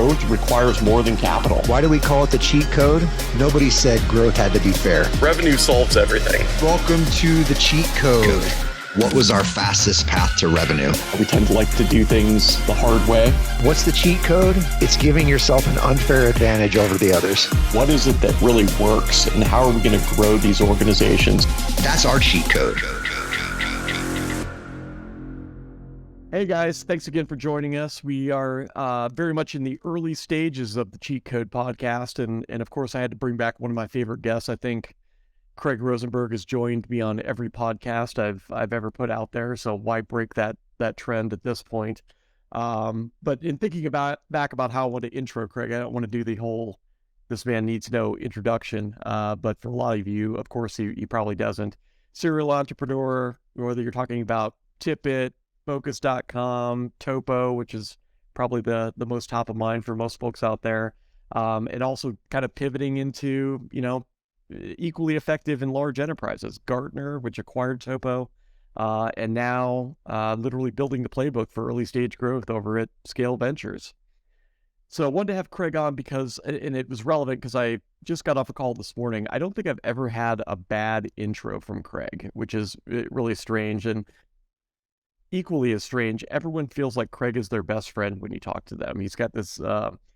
growth requires more than capital. Why do we call it the cheat code? Nobody said growth had to be fair. Revenue solves everything. Welcome to the cheat code. What was our fastest path to revenue? We tend to like to do things the hard way. What's the cheat code? It's giving yourself an unfair advantage over the others. What is it that really works, and how are we going to grow these organizations? That's our cheat code. Hey guys, thanks again for joining us. We are very much in the early stages of the Cheat Code podcast, and of course I had to bring back one of my favorite guests. I think Craig Rosenberg has joined me on every podcast I've ever put out there, so why break that trend at this point? But in thinking back about how I want to intro Craig, I don't want to do the whole "this man needs no introduction," but for a lot of you, of course, he probably doesn't. Serial entrepreneur, whether you're talking about TipIt, Focus.com, TOPO, which is probably the most top of mind for most folks out there, and also kind of pivoting into, equally effective in large enterprises. Gartner, which acquired TOPO, and now literally building the playbook for early stage growth over at Scale Ventures. So I wanted to have Craig on because, and it was relevant because I just got off a call this morning. I don't think I've ever had a bad intro from Craig, which is really strange. And equally as strange, everyone feels like Craig is their best friend when you talk to them. He's got this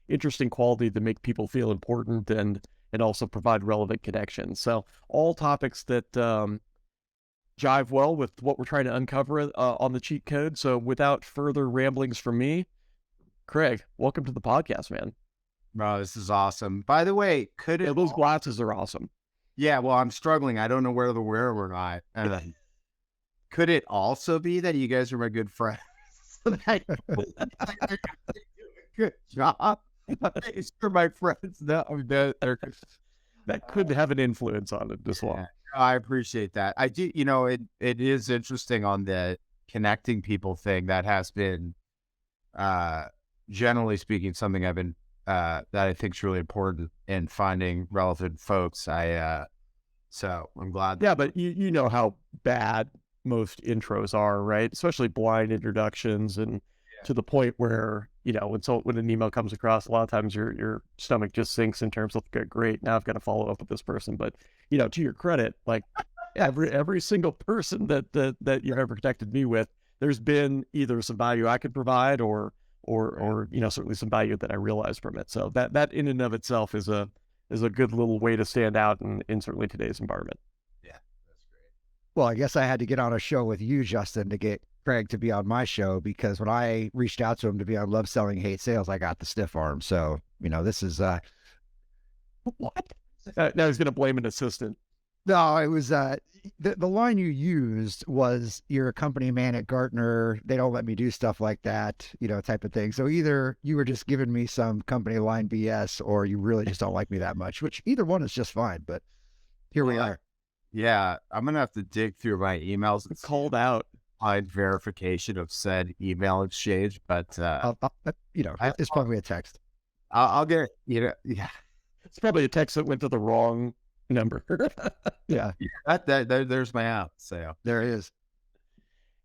interesting quality to make people feel important and also provide relevant connections. So all topics that jive well with what we're trying to uncover on the cheat code. So without further ramblings from me, Craig, welcome to the podcast, man. Bro, this is awesome. By the way, those glasses are awesome. Yeah, well, I'm struggling. I don't know where to wear or not. Could it also be that you guys are my good friends? Good job. You're my friends. No, that could have an influence on it as well. Yeah, I appreciate that. I do, it is interesting on the connecting people thing. That has been, generally speaking, something I've been, that I think is really important in finding relevant folks. So I'm glad. Yeah, but you know how bad most intros are, right? Especially blind introductions, and to the point where, when an email comes across, a lot of times your stomach just sinks in terms of, okay, great, now I've got to follow up with this person. But, to your credit, like every single person that you've ever connected me with, there's been either some value I could provide or certainly some value that I realized from it. So that in and of itself is a good little way to stand out in certainly today's environment. Well, I guess I had to get on a show with you, Justin, to get Craig to be on my show, because when I reached out to him to be on Love Selling, Hate Sales, I got the stiff arm. So, this is... What? Now he's going to blame an assistant. No, it was... the line you used was, you're a company man at Gartner, they don't let me do stuff like that, type of thing. So either you were just giving me some company line BS, or you really just don't like me that much, which either one is just fine. But here we are. Yeah, I'm going to have to dig through my emails. It's called out. Find verification of said email exchange, but, it's probably a text. I'll get, yeah. It's probably a text that went to the wrong number. Yeah. There's my app. So there it is.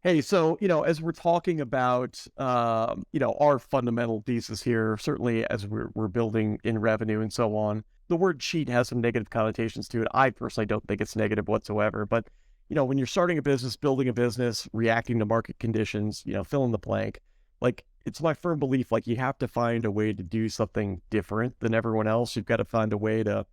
Hey, so, as we're talking about, our fundamental thesis here, certainly as we're building in revenue and so on, the word cheat has some negative connotations to it. I personally don't think it's negative whatsoever, but, when you're starting a business, building a business, reacting to market conditions, fill in the blank, like, it's my firm belief, like, you have to find a way to do something different than everyone else. You've got to find a way to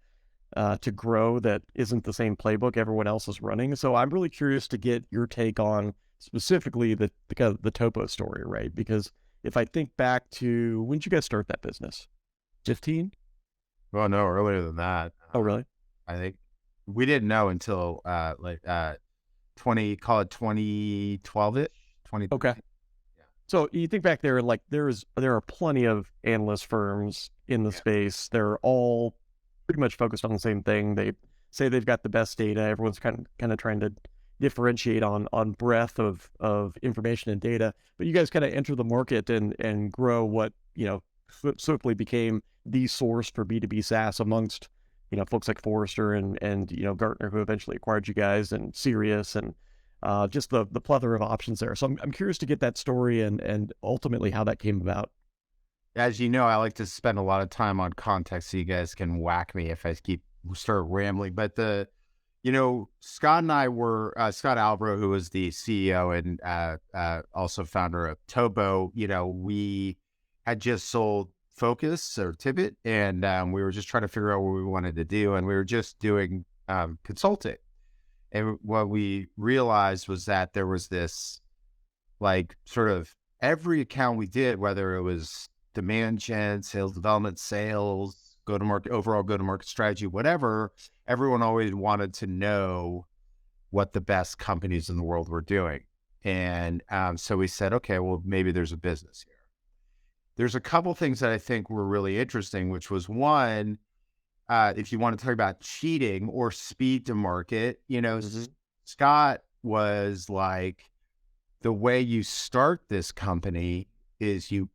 grow that isn't the same playbook everyone else is running. So I'm really curious to get your take on specifically the TOPO story, right? Because if I think back to, when did you guys start that business? 15? Well, no, earlier than that. Oh, really? I think we didn't know until 2012-ish. Okay. Yeah. So you think back there, like there are plenty of analyst firms in the space. They're all pretty much focused on the same thing. They say they've got the best data. Everyone's kind of trying to differentiate on breadth of information and data. But you guys kind of enter the market and grow what, swiftly became the source for B2B SaaS amongst, folks like Forrester and Gartner, who eventually acquired you guys, and Sirius, and just the plethora of options there. So I'm curious to get that story and ultimately how that came about. as you know, I like to spend a lot of time on context so you guys can whack me if I start rambling. But Scott and I were, Scott Albro, who was the CEO and also founder of TOPO, we had just sold Focus or Tibbet, and we were just trying to figure out what we wanted to do. And we were just doing consulting. And what we realized was that there was this, like, sort of every account we did, whether it was demand gen, sales development, sales, go-to-market, overall go-to-market strategy, whatever, everyone always wanted to know what the best companies in the world were doing. And so we said, okay, well, maybe there's a business here. There's a couple things that I think were really interesting, which was one, if you want to talk about cheating or speed to market, Scott was like, the way you start this company is you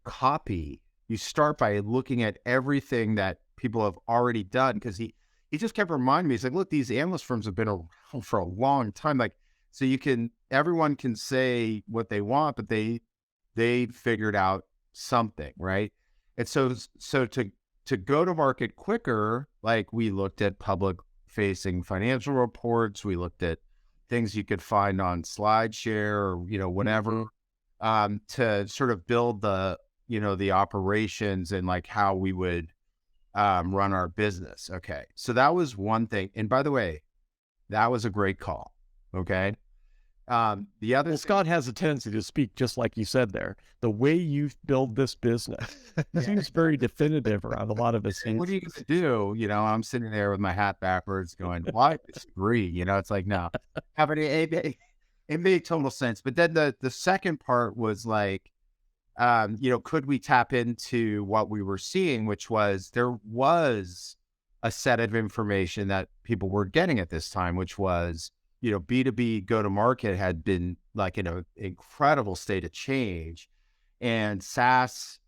start by looking at everything that people have already done. Cause he just kept reminding me, he's like, look, these analyst firms have been around for a long time. Like, so everyone can say what they want, but they figured out something, right? And so to go to market quicker, like, we looked at public facing financial reports, we looked at things you could find on SlideShare or, whatever, to sort of build the operations and like how we would run our business. Okay. So that was one thing. And by the way, that was a great call. Okay. The other Scott has a tendency to speak just like you said there. The way you build this business seems very definitive around a lot of his things. What are you going to do? I'm sitting there with my hat backwards going, well, I disagree. It's like, no, it made total sense. But then the second part was like, could we tap into what we were seeing, which was there was a set of information that people were getting at this time, which was, B2B go-to-market had been like in an incredible state of change, and SaaS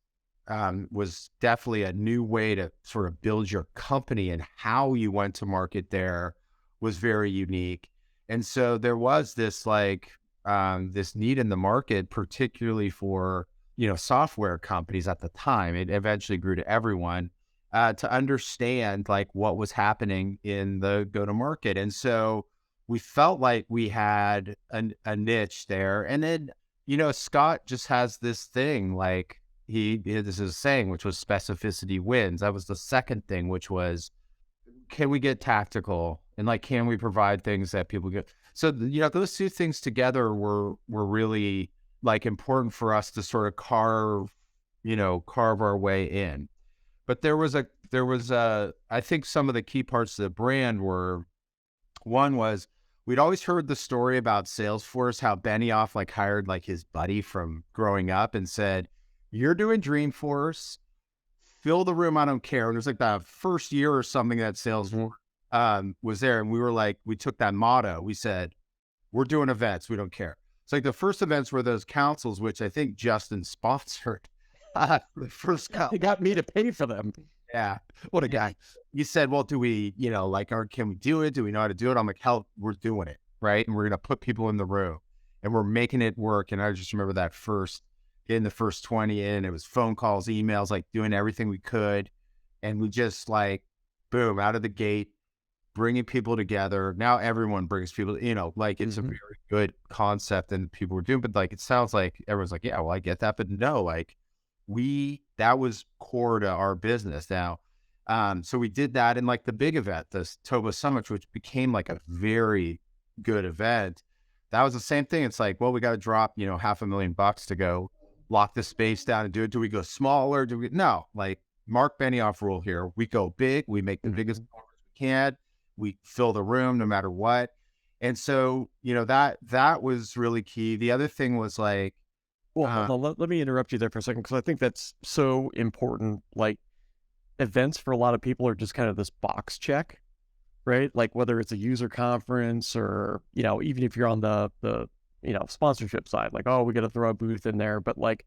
was definitely a new way to sort of build your company, and how you went to market there was very unique. And so there was this this need in the market, particularly for, software companies at the time. It eventually grew to everyone, to understand like what was happening in the go-to-market. And so we felt like we had a niche there. And then, Scott just has this thing, like this is a saying, which was specificity wins. That was the second thing, which was, can we get tactical? And like, can we provide things that people get? So, those two things together were really like important for us to sort of carve our way in. But there was I think some of the key parts of the brand were, one was, we'd always heard the story about Salesforce, how Benioff like hired like his buddy from growing up and said, you're doing Dreamforce, fill the room, I don't care. And it was like the first year or something that Salesforce was there. And we were like, we took that motto. We said, we're doing events, we don't care. It's like the first events were those councils, which I think Justin sponsored. The first He got me to pay for them. Yeah. What a guy. You said, well, do we, can we do it? Do we know how to do it? I'm like, hell, we're doing it. Right. And we're going to put people in the room and we're making it work. And I just remember that getting the first 20 in, it was phone calls, emails, like doing everything we could. And we just like, boom, out of the gate, bringing people together. Now everyone brings people, it's a very good concept and people were doing, but like, it sounds like everyone's like, yeah, well, I get that. But no, like that was core to our business now. So we did that in like the big event, this TOPO Summit, which became like a very good event. That was the same thing. It's like, well, we got to drop, $500,000 to go lock the space down and do it. Do we go smaller? No, like Mark Benioff rule here. We go big, we make the biggest numbers we can, we fill the room no matter what. And so, that was really key. The other thing was like, well, let me interrupt you there for a second, because I think that's so important. Like, events for a lot of people are just kind of this box check, right? Like whether it's a user conference or, even if you're on the sponsorship side, like, oh, we got to throw a booth in there. But like,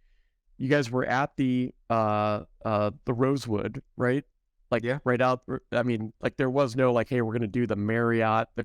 you guys were at the Rosewood, right? Like, yeah. Right out. I mean, like there was no like, hey, we're going to do the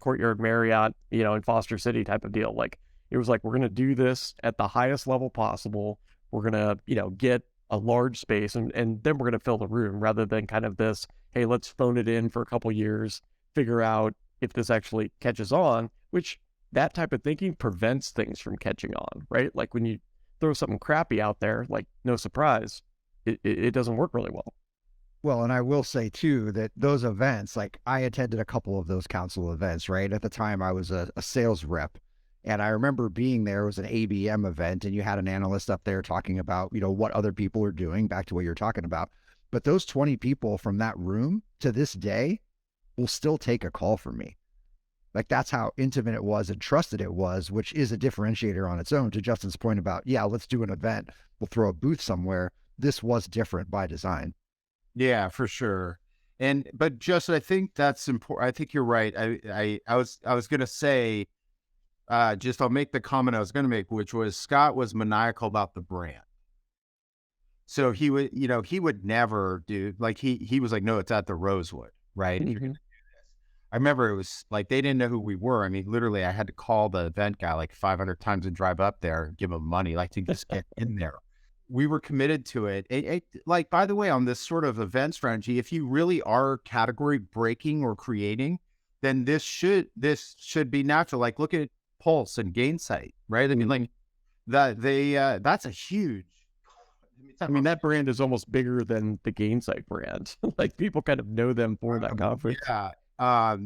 Courtyard Marriott, in Foster City type of deal. Like, it was like, we're going to do this at the highest level possible. We're going to, get a large space, and then we're going to fill the room, rather than kind of this, hey, let's phone it in for a couple years, figure out if this actually catches on, which that type of thinking prevents things from catching on, right? Like when you throw something crappy out there, like no surprise, it doesn't work really well. Well, and I will say too that those events, like I attended a couple of those council events, right? At the time I was a sales rep. And I remember being there. It was an ABM event, and you had an analyst up there talking about, what other people are doing, back to what you're talking about. But those 20 people from that room to this day will still take a call from me. Like that's how intimate it was and trusted it was, which is a differentiator on its own. To Justin's point about, yeah, let's do an event. We'll throw a booth somewhere. This was different by design. Yeah, for sure. But Justin, I think that's important. I think you're right. I was going to say, I'll make the comment I was going to make, which was Scott was maniacal about the brand. So he would never do, like, he was like, no, it's at the Rosewood, right? Mm-hmm. I remember it was like, they didn't know who we were. I mean, literally I had to call the event guy like 500 times and drive up there and give him money, like to just get in there. We were committed to it. Like, by the way, on this sort of event strategy, if you really are category breaking or creating, then this should be natural. Like, look at Pulse and Gainsight, right? I mean, like that's a huge. I mean, that brand is almost bigger than the Gainsight brand. Like people kind of know them for that conference. Yeah.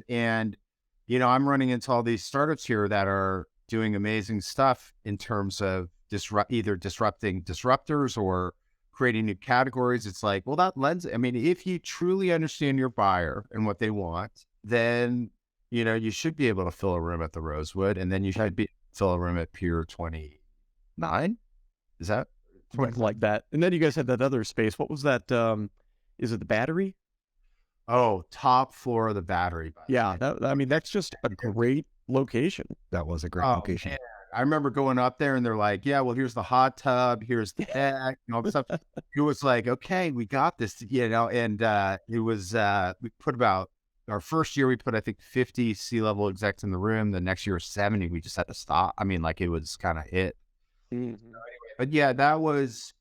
And I'm running into all these startups here that are doing amazing stuff in terms of either disrupting disruptors or creating new categories. It's like, well, that lends. I mean, if you truly understand your buyer and what they want, then you should be able to fill a room at the Rosewood, and then you should fill a room at Pier 29. Is that something like that? And then you guys had that other space. What was that? Is it the Battery? Oh, top floor of the Battery. Yeah, that's just a great location. That was a great location. Man. I remember going up there, and they're like, "Yeah, well, here's the hot tub, here's the deck, and all this stuff." It was like, "Okay, we got this," And it was we put about. Our first year, we put, I think, 50 C-level execs in the room. The next year, 70. We just had to stop. I mean, like, it was kind of it. Mm-hmm. So anyway, but yeah, that was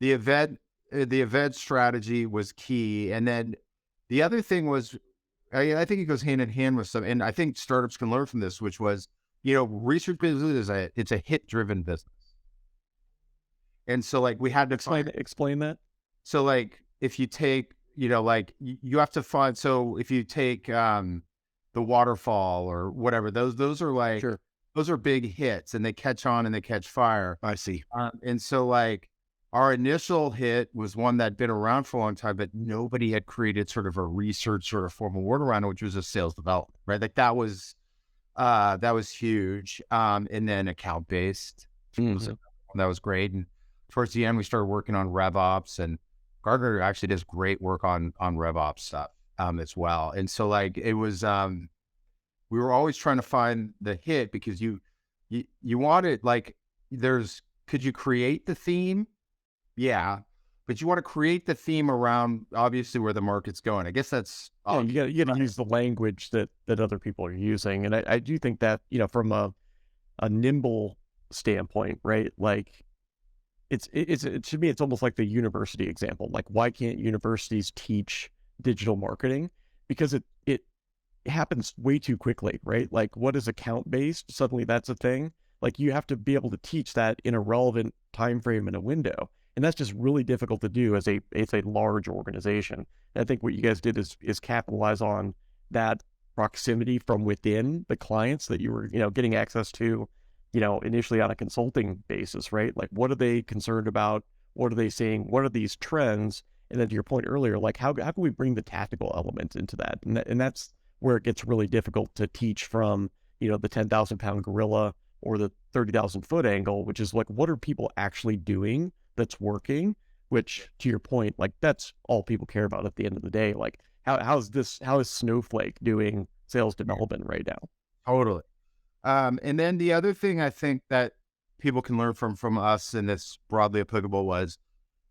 the event. The event strategy was key. And then the other thing was, I think it goes hand in hand with some, and I think startups can learn from this, which was, research business it's a hit-driven business. And so, like, we had to explain that. So, like, if you take, like you have to find, so if you take the Waterfall or whatever, those are like, sure. Those are big hits, and they catch on and they catch fire. I see. And so, like, our initial hit was one that'd been around for a long time, but nobody had created sort of a research sort of formal word around it, which was a sales development, right? Like that was huge. And then account-based, that was great. And towards the end, we started working on RevOps, and Gartner actually does great work on RevOps stuff as well. And so, like, it was, we were always trying to find the hit, because you wanted, like, could you create the theme? Yeah. But you want to create the theme around, obviously, where the market's going. I guess that's... you got to use the language that other people are using. And I do think that, from a nimble standpoint, right? Like, to me, it's almost like the university example. Like, why can't universities teach digital marketing? Because it happens way too quickly, right? Like, what is account-based? Suddenly that's a thing. Like, you have to be able to teach that in a relevant time frame and a window. And that's just really difficult to do as a large organization. And I think what you guys did is capitalize on that proximity from within the clients that you were, getting access to, initially on a consulting basis, right? Like, what are they concerned about? What are they seeing? What are these trends? And then to your point earlier, like, how can we bring the tactical elements into that? And that's where it gets really difficult to teach from, the 10,000 pound gorilla or the 30,000 foot angle, which is like, what are people actually doing that's working? Which, to your point, like, that's all people care about at the end of the day. Like, how is Snowflake doing sales development right now? Totally. And then the other thing I think that people can learn from us, and that's broadly applicable, was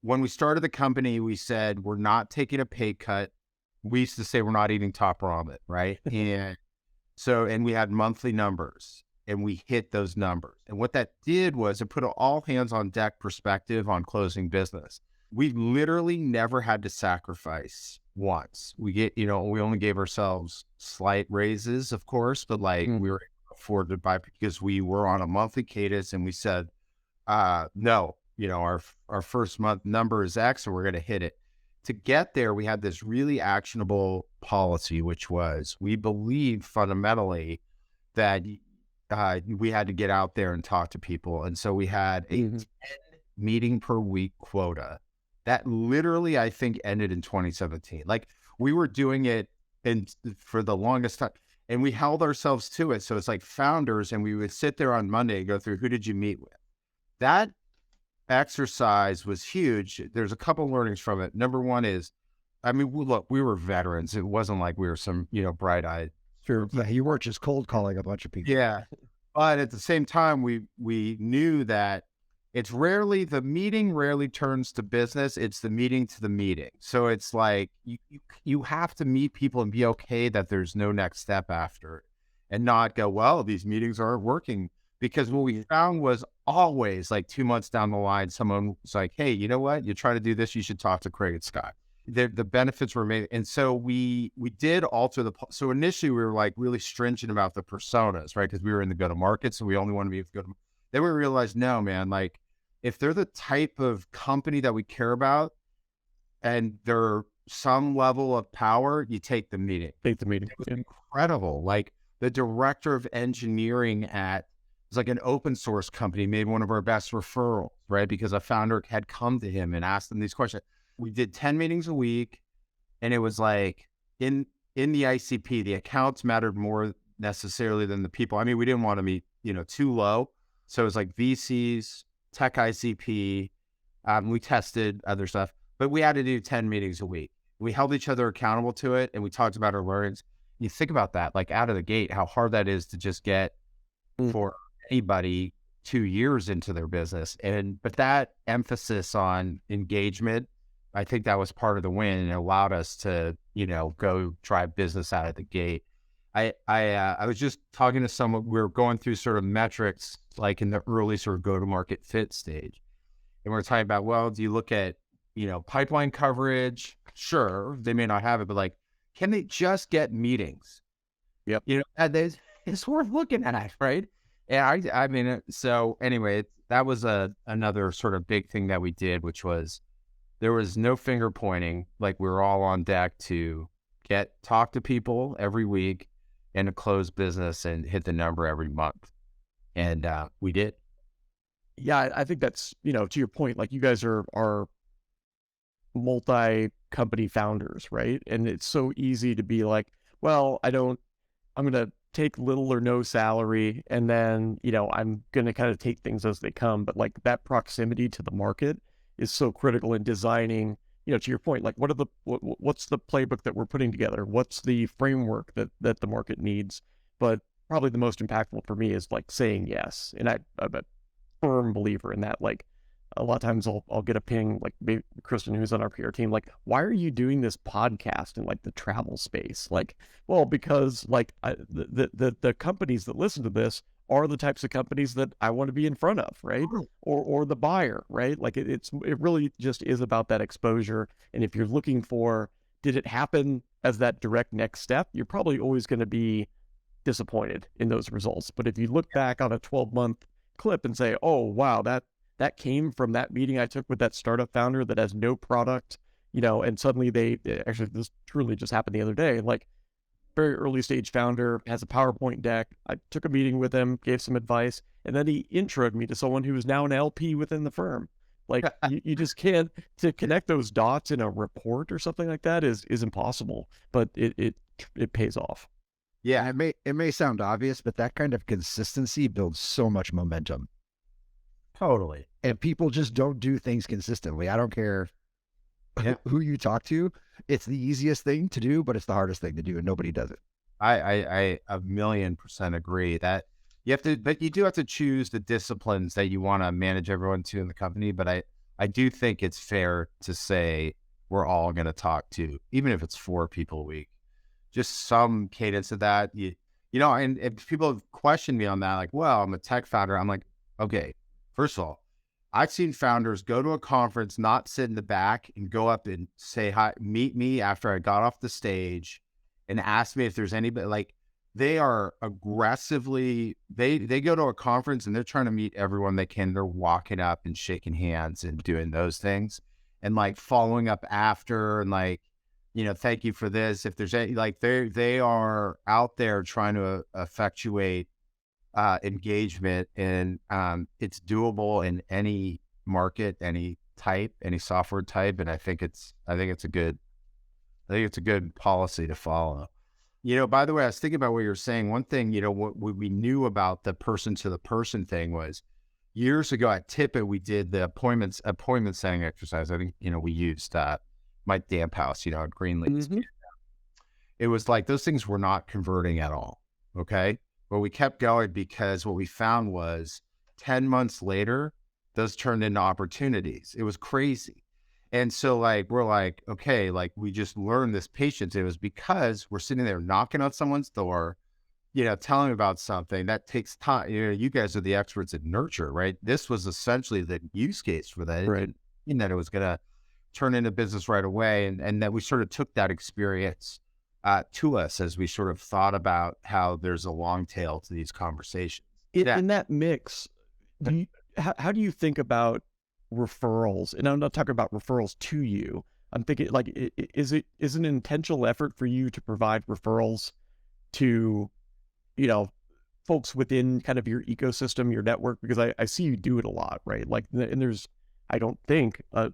when we started the company, we said, we're not taking a pay cut. We used to say we're not eating top ramen, right? And we had monthly numbers, and we hit those numbers. And what that did was it put an all hands on deck perspective on closing business. we literally never had to sacrifice once. We only gave ourselves slight raises, of course, but like we were able to afford to buy because we were on a monthly cadence, and we said, no, our first month number is X, and we're going to hit it. To get there, we had this really actionable policy, which was we believe fundamentally that we had to get out there and talk to people. And so we had a 10 meeting per week quota that literally, I think, ended in 2017. Like, we were doing it for the longest time, and we held ourselves to it. So it's like founders, and we would sit there on Monday and go through, who did you meet with? That exercise was huge. There's a couple learnings from it. Number one is, I mean, we were veterans. It wasn't like we were some, bright-eyed. Sure. You weren't just cold calling a bunch of people. Yeah. But at the same time, we knew that the meeting rarely turns to business. It's the meeting to the meeting. So it's like, you have to meet people and be okay that there's no next step after, and not go, well, these meetings aren't working. Because what we found was always like 2 months down the line, someone was like, hey, you know what? You're trying to do this. You should talk to Craig and Scott. The benefits were made. And so we did alter so initially we were like really stringent about the personas, right? Because we were in the go-to-market. So we only want to be go-to. Then we realized, no, man, like if they're the type of company that we care about and they're some level of power, you take the meeting. Take the meeting. It was incredible. Like the director of engineering it's like an open source company, made one of our best referrals, right? Because a founder had come to him and asked them these questions. We did 10 meetings a week, and it was like in the ICP, the accounts mattered more necessarily than the people. I mean, we didn't want to meet, too low. So it was like VCs, tech ICP. We tested other stuff, but we had to do 10 meetings a week. We held each other accountable to it, and we talked about our learnings. You think about that, like out of the gate, how hard that is to just get for anybody 2 years into their business. But that emphasis on engagement, I think that was part of the win, and it allowed us to, go drive business out of the gate. I was just talking to someone, we were going through sort of metrics, like in the early sort of go-to-market fit stage. And we're talking about, well, do you look at, pipeline coverage? Sure, they may not have it, but like, can they just get meetings? Yep. It's worth looking at, right? And I mean, so anyway, that was another sort of big thing that we did, which was there was no finger pointing. Like, we were all on deck to talk to people every week and to close business and hit the number every month. And we did. Yeah, I think that's, to your point, like you guys are multi-company founders, right? And it's so easy to be like, well, I'm going to take little or no salary, and then, I'm going to kind of take things as they come. But like that proximity to the market is so critical in designing, to your point, like what's the playbook that we're putting together? What's the framework that the market needs? But probably the most impactful for me is like saying yes. And I'm a firm believer in that. Like a lot of times I'll get a ping, like maybe Kristen, who's on our PR team, like, why are you doing this podcast in like the travel space? Like, well, because like the companies that listen to this are the types of companies that I want to be in front of, right? Or the buyer, right? Like it really just is about that exposure. And if you're looking for, did it happen as that direct next step? You're probably always going to be disappointed in those results. But if you look back on a 12-month clip and say, oh, wow, that came from that meeting I took with that startup founder that has no product, and suddenly actually, this truly just happened the other day, like very early stage founder has a PowerPoint deck. I took a meeting with him, gave some advice, and then he introed me to someone who is now an LP within the firm. Like you just can't, to connect those dots in a report or something like that is impossible, but it pays off. Yeah, it may sound obvious, but that kind of consistency builds so much momentum. Totally. And people just don't do things consistently. I don't care who you talk to. It's the easiest thing to do, but it's the hardest thing to do, and nobody does it. I 1,000,000% agree that but you do have to choose the disciplines that you want to manage everyone to in the company. But I do think it's fair to say we're all going to talk to, even if it's 4 people a week, just some cadence of that. And if people have questioned me on that, like, well, I'm a tech founder. I'm like, okay, first of all, I've seen founders go to a conference, not sit in the back, and go up and say hi, meet me after I got off the stage, and ask me if there's anybody. Like, they are aggressively, they go to a conference and they're trying to meet everyone they can. They're walking up and shaking hands and doing those things, and like following up after, and like, thank you for this. If there's any, like, they are out there trying to effectuate engagement, and it's doable in any market, any type, any software type. And I think it's a good policy to follow. By the way, I was thinking about what you were saying. One thing, what we knew about the person to the person thing was, years ago at TOPO, we did the appointment setting exercise. I think, we used my damp house, at Greenleaf. Mhm. It was like those things were not converting at all. Okay. But we kept going because what we found was 10 months later, those turned into opportunities. It was crazy. And so like, we're like, okay, like we just learned this patience. It was because we're sitting there knocking on someone's door, telling them about something that takes time. You guys are the experts at nurture, right? This was essentially the use case for that. Right. In that it was going to turn into business right away. And that we sort of took that experience to us as we sort of thought about how there's a long tail to these conversations. In that mix, how do you think about referrals? And I'm not talking about referrals to you. I'm thinking like, is an intentional effort for you to provide referrals to, folks within kind of your ecosystem, your network? Because I see you do it a lot, right? Like, and there's, I don't think, a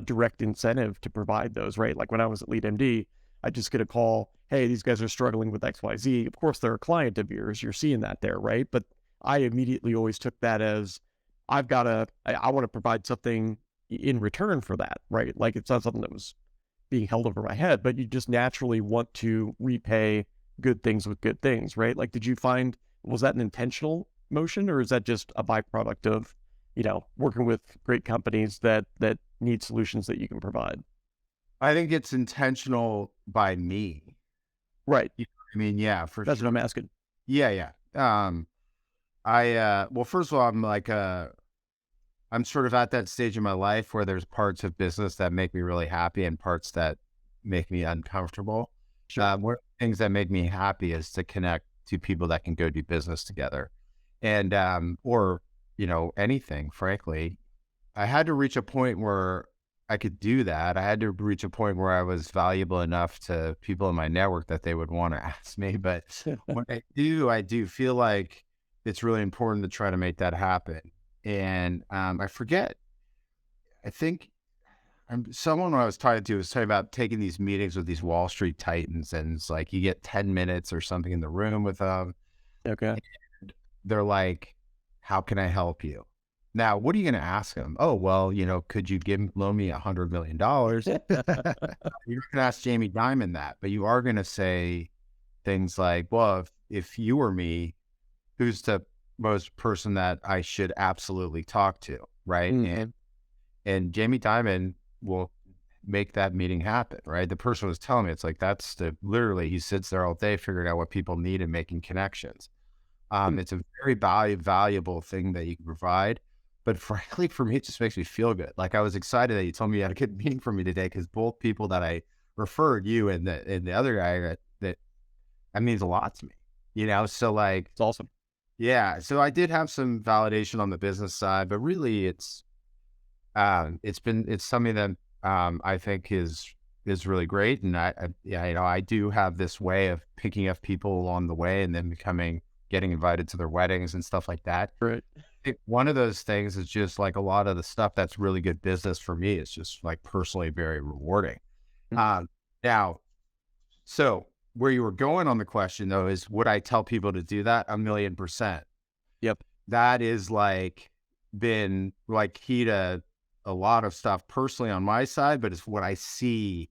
direct incentive to provide those, right? Like when I was at LeadMD, I just get a call, hey, these guys are struggling with XYZ. Of course, they're a client of yours. You're seeing that there, right? But I immediately always took that as, I want to provide something in return for that, right? Like it's not something that was being held over my head, but you just naturally want to repay good things with good things, right? Like, was that an intentional motion, or is that just a byproduct of, working with great companies that need solutions that you can provide? I think it's intentional by me. Right. Yeah, for That's sure. what I'm asking. Yeah. Well, first of all, I'm sort of at that stage in my life where there's parts of business that make me really happy and parts that make me uncomfortable. Sure. One of the things that make me happy is to connect to people that can go do business together, and or anything. Frankly, I had to reach a point where I could do that. I had to reach a point where I was valuable enough to people in my network that they would want to ask me. But when I do feel like it's really important to try to make that happen. And I forget, I think someone I was talking to was talking about taking these meetings with these Wall Street titans, and it's like you get 10 minutes or something in the room with them. Okay. And they're like, how can I help you? Now, what are you going to ask them? Oh, well, could you loan me $100 million? You're not going to ask Jamie Dimon that, but you are going to say things like, well, if you were me, who's the most person that I should absolutely talk to, right? Mm-hmm. And Jamie Dimon will make that meeting happen, right? The person was telling me, it's like, literally, he sits there all day figuring out what people need and making connections. It's a very valuable thing that you can provide. But frankly, for me, it just makes me feel good. Like, I was excited that you told me you had a good meeting for me today, because both people that I referred, you and the other guy, that means a lot to me, So like, It's awesome. Yeah. So I did have some validation on the business side, but really it's something that I think is really great. And I do have this way of picking up people along the way and then getting invited to their weddings and stuff like that. Right. One of those things is just like a lot of the stuff that's really good business for me. It's just like personally very rewarding. Mm-hmm. Now, so where you were going on the question though is, would I tell people to do that? 1,000,000%. Yep. That is like been like key to a lot of stuff personally on my side, but it's what I see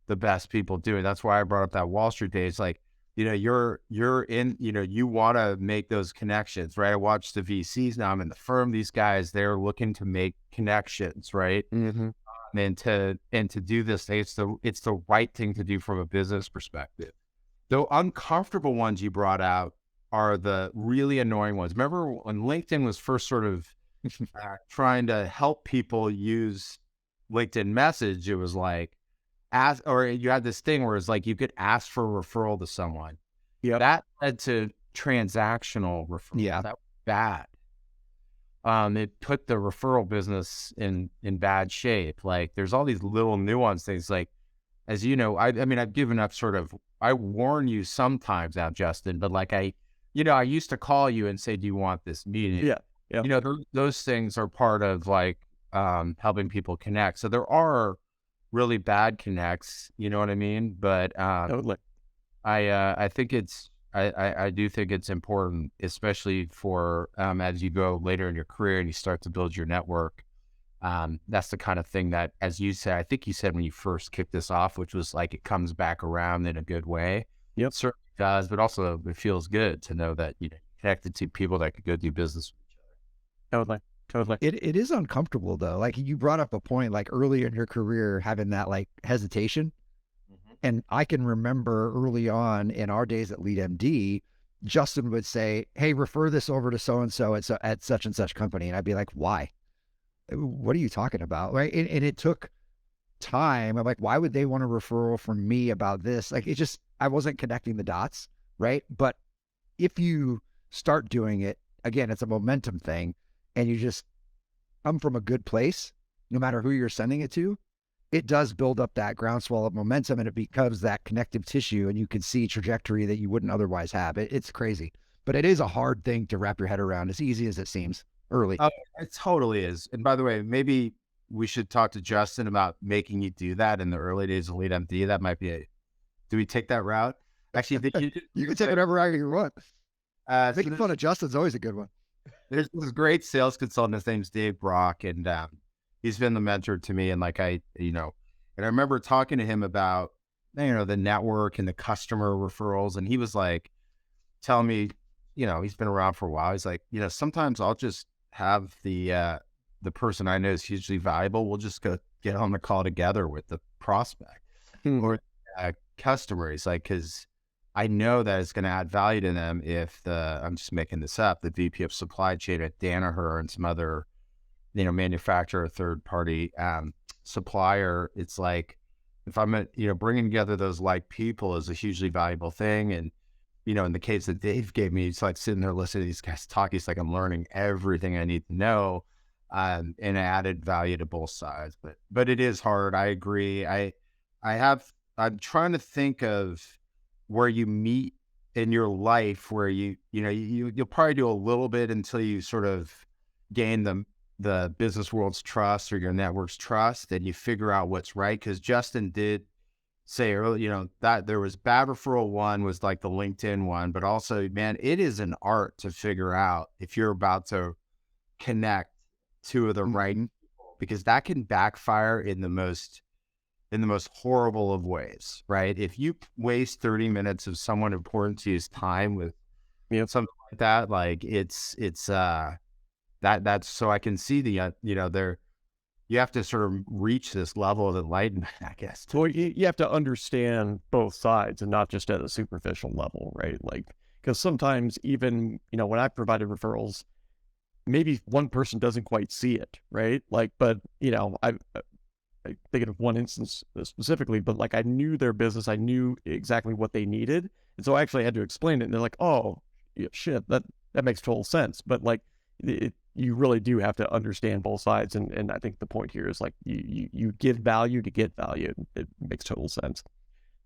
the best people doing. That's why I brought up that Wall Street day. It's like, you're in, you want to make those connections, right? I watch the VCs now. I'm in the firm. These guys, they're looking to make connections, right? Mm-hmm. And to do this, it's the right thing to do from a business perspective. The uncomfortable ones you brought out are the really annoying ones. Remember when LinkedIn was first sort of trying to help people use LinkedIn message, it was like, or you had this thing where it's like you could ask for a referral to someone. Yeah. That led to transactional referral. Yeah. That was bad. It put the referral business in bad shape. Like there's all these little nuance things. Like, as you know, I mean, I've given up I warn you sometimes now, Justin, but like I used to call you and say, do you want this meeting? Yeah. Yeah. Those things are part of like, helping people connect. So there are really bad connects, you know what I mean? But, Totally. I think I do think it's important, especially for, as you go later in your career and you start to build your network. That's the kind of thing that, as you said, I think you said when you first kicked this off, which was like, it comes back around in a good way. Yep. It certainly does, but also it feels good to know that, connected to people that could go do business with each other. Totally. It is uncomfortable though. Like you brought up a point, like early in your career, having that like hesitation. And I can remember early on in our days at Lead MD, Justin would say, hey, refer this over to so-and-so at such and such company. And I'd be like, why? What are you talking about? Right. And it took time. I'm like, why would they want a referral from me about this? Like, I wasn't connecting the dots. Right. But if you start doing it, again, it's a momentum thing, and you just come from a good place, no matter who you're sending it to, it does build up that groundswell of momentum, and it becomes that connective tissue, and you can see trajectory that you wouldn't otherwise have. It's crazy, but it is a hard thing to wrap your head around, as easy as it seems early. It totally is. And by the way, maybe we should talk to Justin about making you do that in the early days of Lead MD. That might be do we take that route? Actually, you can take whatever route you want. Making so fun of Justin's always a good one. there's this great sales consultant. His name's Dave Brock, and he's been the mentor to me. And like and I remember talking to him about the network and the customer referrals, and he was like telling me, he's been around for a while. He's like, sometimes I'll just have the person I know is hugely valuable. We'll just go get on the call together with the prospect or customer. He's like, because I know that it's going to add value to them if I'm just making this up, the VP of supply chain at Danaher and some other, manufacturer, third party supplier. It's like, if I'm, bringing together those like people is a hugely valuable thing. And, in the case that Dave gave me, it's like sitting there listening to these guys talk. He's like, I'm learning everything I need to know, and added value to both sides. But it is hard. I agree. I'm trying to think of where you meet in your life where you'll probably do a little bit until you sort of gain the business world's trust or your network's trust, and you figure out what's right. Because Justin did say earlier, that there was bad referral one was like the LinkedIn one, but also, man, it is an art to figure out if you're about to connect two of the right people, because that can backfire in the most horrible of ways, right? If you waste 30 minutes of someone important to you's time with something like that, like it's that's so I can see you have to sort of reach this level of enlightenment, I guess. So you have to understand both sides and not just at a superficial level, right? Like, because sometimes even, when I provided referrals, maybe one person doesn't quite see it, right? Like, but, I'm thinking of one instance specifically, but like I knew their business, I knew exactly what they needed. And so I actually had to explain it. And they're like, oh, yeah, shit, that makes total sense. But like, you really do have to understand both sides. And I think the point here is like, you give value to get value. It makes total sense.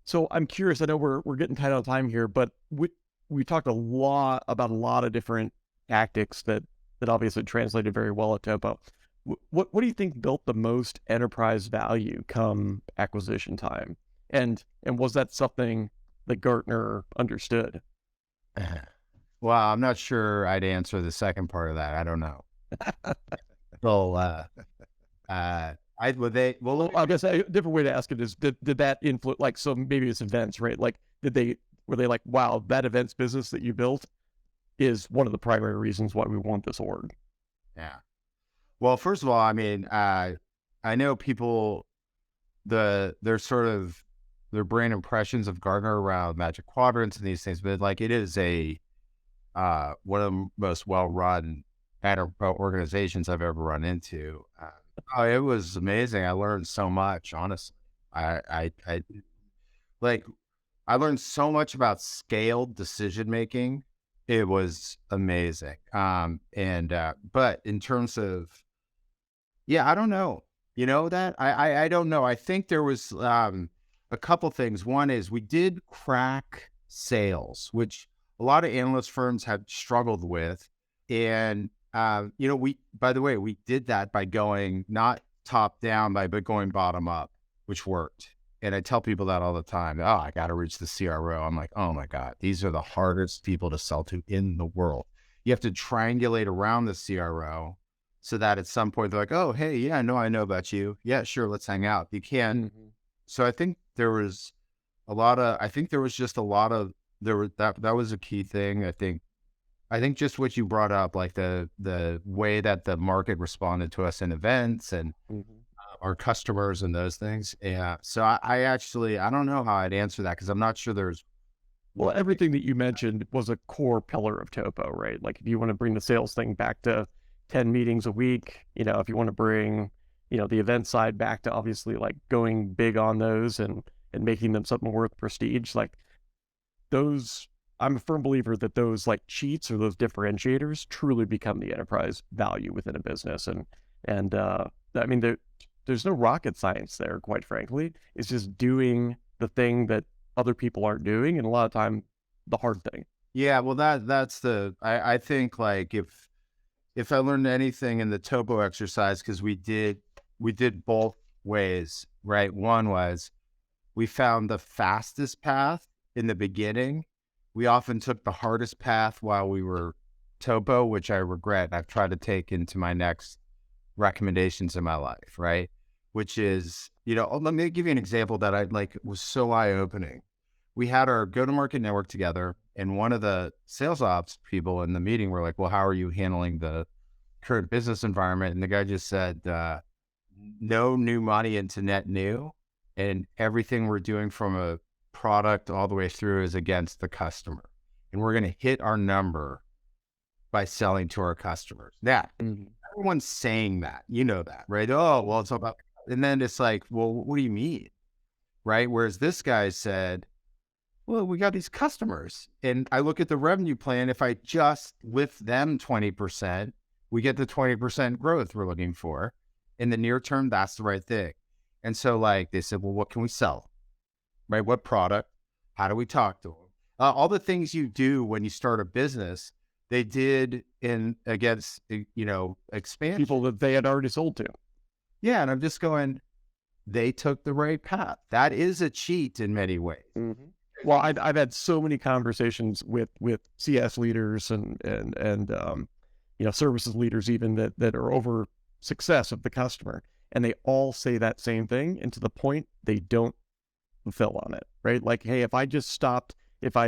So I'm curious, I know we're getting tight on time here, but we talked a lot about a lot of different tactics that obviously translated very well at TOPO. What do you think built the most enterprise value come acquisition time? And was that something that Gartner understood? Well, I'm not sure I'd answer the second part of that. I don't know. Well, I guess a different way to ask it is, did that influence, like, so maybe it's events, right? Like, were they like, wow, that events business that you built is one of the primary reasons why we want this org? Yeah. Well, first of all, I mean, I know people, their brain impressions of Gartner around Magic Quadrants and these things, but like it is one of the most well-run at organizations I've ever run into. Oh, it was amazing. I learned so much, honestly. I like, I learned so much about scaled decision making. It was amazing. But in terms of, yeah, I don't know. You know that? I don't know. I think there was a couple things. One is we did crack sales, which a lot of analyst firms have struggled with. And by the way, we did that by going not top down, but going bottom up, which worked. And I tell people that all the time. Oh, I got to reach the CRO. I'm like, oh my God, these are the hardest people to sell to in the world. You have to triangulate around the CRO so that at some point they're like, oh, hey, yeah, no, I know about you. Yeah, sure, let's hang out. You can't. Mm-hmm. So I think there was just a lot of, that was a key thing. I think just what you brought up, like the way that the market responded to us in events and our customers and those things. Yeah. So I don't know how I'd answer that because I'm not sure there's. Well, everything that you mentioned was a core pillar of TOPO, right? Like if you want to bring the sales thing back to 10 meetings a week, if you want to bring, the event side back to obviously like going big on those and making them something worth prestige, like those, I'm a firm believer that those like cheats or those differentiators truly become the enterprise value within a business. And I mean, there's no rocket science there, quite frankly. It's just doing the thing that other people aren't doing, and a lot of time, the hard thing. Yeah, well, that's I think like if I learned anything in the TOPO exercise, because we did both ways, right? One was we found the fastest path in the beginning. We often took the hardest path while we were TOPO, which I regret. I've tried to take into my next recommendations in my life, right? Which is, let me give you an example that I like was so eye-opening. We had our go-to-market network together, and one of the sales ops people in the meeting were like, well, how are you handling the current business environment? And the guy just said, no new money into net new, and everything we're doing from a product all the way through is against the customer. And we're going to hit our number by selling to our customers. That everyone's saying that, that, right? Oh, well, it's all about, and then it's like, well, what do you mean? Right? Whereas this guy said, well, we got these customers, and I look at the revenue plan. If I just lift them 20%, we get the 20% growth we're looking for. In the near term, that's the right thing. And so like they said, well, what can we sell? Right? What product? How do we talk to them? All the things you do when you start a business, they did against, expansion. People that they had already sold to. Yeah. And I'm just going, they took the right path. That is a cheat in many ways. Mm-hmm. Well, I've had so many conversations with CS leaders and services leaders even that are over success of the customer, and they all say that same thing, and to the point they don't fulfill on it, right? Like, hey, if I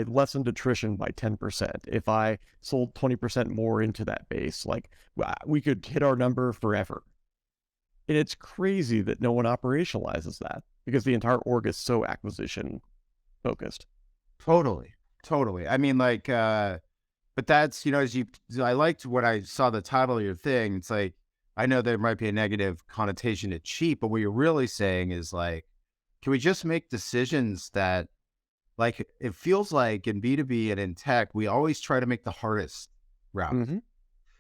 lessened attrition by 10%, if I sold 20% more into that base, like we could hit our number forever. And it's crazy that no one operationalizes that because the entire org is so acquisition focused. Totally. I mean, like, but that's, I liked what I saw the title of your thing. It's like, I know there might be a negative connotation to cheap, but what you're really saying is like, can we just make decisions that, like, it feels like in B2B and in tech, we always try to make the hardest route. Mm-hmm.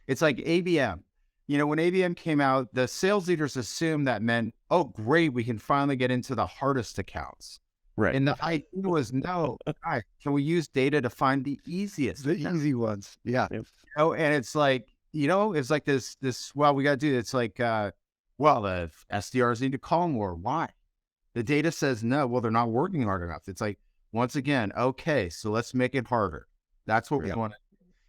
It's like ABM. When ABM came out, the sales leaders assumed that meant, oh, great, we can finally get into the hardest accounts. Right. And the idea was, no, can we use data to find the easiest? The easy ones. Yeah. And it's like, it's like this, well, we got to do, it's like, the SDRs need to call more. Why? The data says no, well, they're not working hard enough. It's like, once again, okay, so let's make it harder. That's what we want.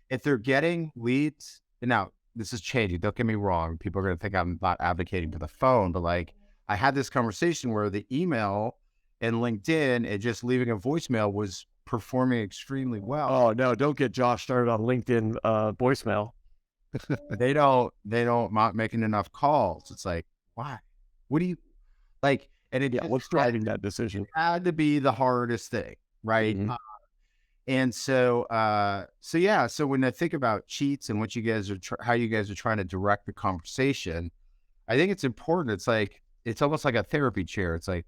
If they're getting leads, and now this is changing, don't get me wrong. People are going to think I'm not advocating for the phone, but like I had this conversation where the email and LinkedIn and just leaving a voicemail was performing extremely well. Oh no, don't get Josh started on LinkedIn voicemail. They don't not making enough calls. It's like, why? What do you like? And what's driving that decision? It had to be the hardest thing, right? Mm-hmm. And so, so when I think about cheats and what you guys are, how you guys are trying to direct the conversation, I think it's important. It's like, it's almost like a therapy chair. It's like,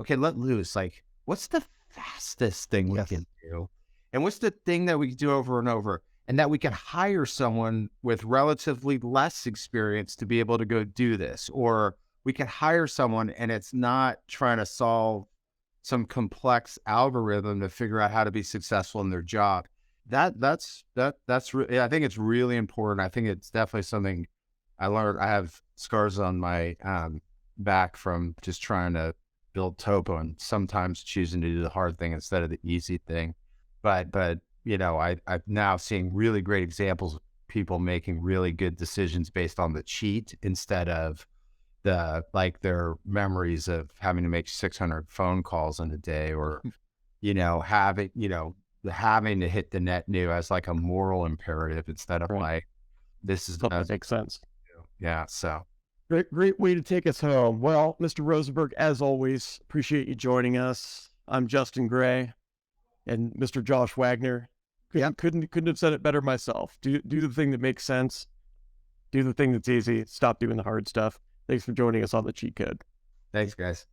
okay, let loose. Like, what's the fastest thing we can do? And what's the thing that we can do over and over? And that we can hire someone with relatively less experience to be able to go do this. Or we can hire someone and it's not trying to solve some complex algorithm to figure out how to be successful in their job. I think it's really important. I think it's definitely something I learned. I have scars on my back from just trying to build TOPO and sometimes choosing to do the hard thing instead of the easy thing. But I'm now seeing really great examples of people making really good decisions based on the cheat instead of their memories of having to make 600 phone calls in a day, or, having to hit the net new as like a moral imperative instead of like, this is that makes sense. Yeah. So great way to take us home. Well, Mr. Rosenberg, as always, appreciate you joining us. I'm Justin Gray, and Mr. Josh Wagner. Couldn't have said it better myself. Do the thing that makes sense. Do the thing that's easy. Stop doing the hard stuff. Thanks for joining us on the Cheat Code. Thanks, guys.